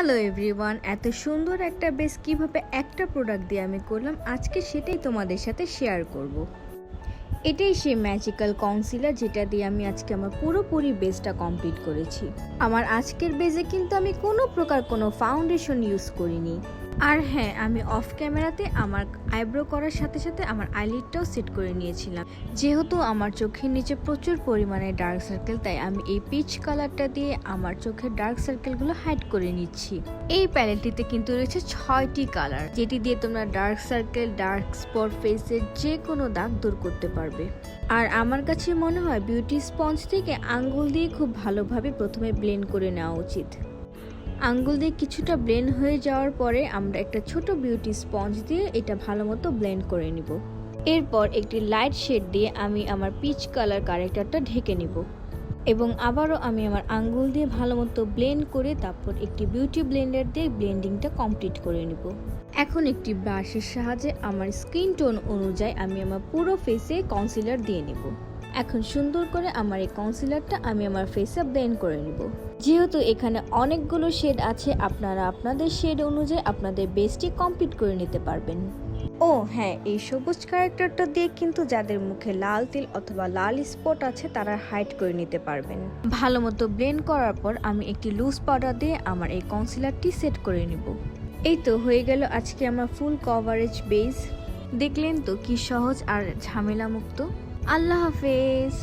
Hello everyone, এত সুন্দর একটা বেস কিভাবে একটা প্রোডাক্ট দিয়ে আমি করলাম আজকে সেটাই তোমাদের সাথে শেয়ার করব। এটাই সেই ম্যাজিক্যাল কনসিলার যেটা দিয়ে আমি আজকে আমার পুরোপুরি বেসটা কমপ্লিট করেছি। আমার আজকের বেজে কিন্তু আমি কোনো প্রকার কোনো ফাউন্ডেশন ইউজ করিনি। আর হ্যাঁ, আমি অফ ক্যামেরাতে আমার আইব্রো করার সাথে সাথে আমার আইলিডটাও সেট করে নিয়েছিলাম। যেহেতু আমার চোখের নিচে প্রচুর পরিমাণে ডার্ক সার্কেল, তাই আমি এই পিচ কালারটা দিয়ে আমার চোখের ডার্ক সার্কেলগুলো হাইড করে নিচ্ছি। এই প্যালেটটিতে কিন্তু রয়েছে 6টি কালার, যেটি দিয়ে তোমরা ডার্ক সার্কেল, ডার্ক স্পট, ফেসের যে কোনো দাগ দূর করতে পারবে। আর আমার কাছে মনে হয় বিউটি স্পঞ্জ থেকে আঙ্গুল দিয়ে খুব ভালোভাবে প্রথমে ব্লেন্ড করে নেওয়া উচিত। আঙ্গুল দিয়ে কিছুটা ব্লেন্ড হয়ে যাওয়ার পরে আমরা একটা ছোট বিউটি স্পঞ্জ দিয়ে এটা ভালো মতো ব্লেন্ড করে নিব। এরপর একটি লাইট শেড দিয়ে আমি আমার পিচ কালার কারেক্টারটা ঢেকে নিব এবং আবারও আমি আমার আঙ্গুল দিয়ে ভালো মতো ব্লেন্ড করে তারপর একটি বিউটি ব্লেন্ডার দিয়ে ব্লেন্ডিংটা কমপ্লিট করে নিব। এখন একটি ব্রাশের সাহায্যে আমার স্কিন টোন অনুযায়ী আমি আমার পুরো ফেসে কনসিলার দিয়ে নেব। এখন সুন্দর করে আমার এই কনসিলারটা আমি আমার ফেসে ব্লেন্ড করে নিব। যেহেতু এখানে অনেকগুলো শেড আছে, আপনারা আপনাদের শেড অনুযায়ী আপনাদের বেসটি কমপ্লিট করে নিতে পারবেন। ও হ্যাঁ, এই সবুজ ক্যারেক্টারটা দিয়ে কিন্তু যাদের মুখে লাল তিল অথবা লাল স্পট আছে তারা হাইড করে নিতে পারবেন। ভালো মতো ব্লেন্ড করার পর আমি একটি লুজ পাউডার দিয়ে আমার এই কনসিলারটি সেট করে নিব। এই তো হয়ে গেল আজকে আমার ফুল কভারেজ বেস। দেখলেন তো কি সহজ আর ঝামেলা মুক্ত। আল্লাহ হাফেজ।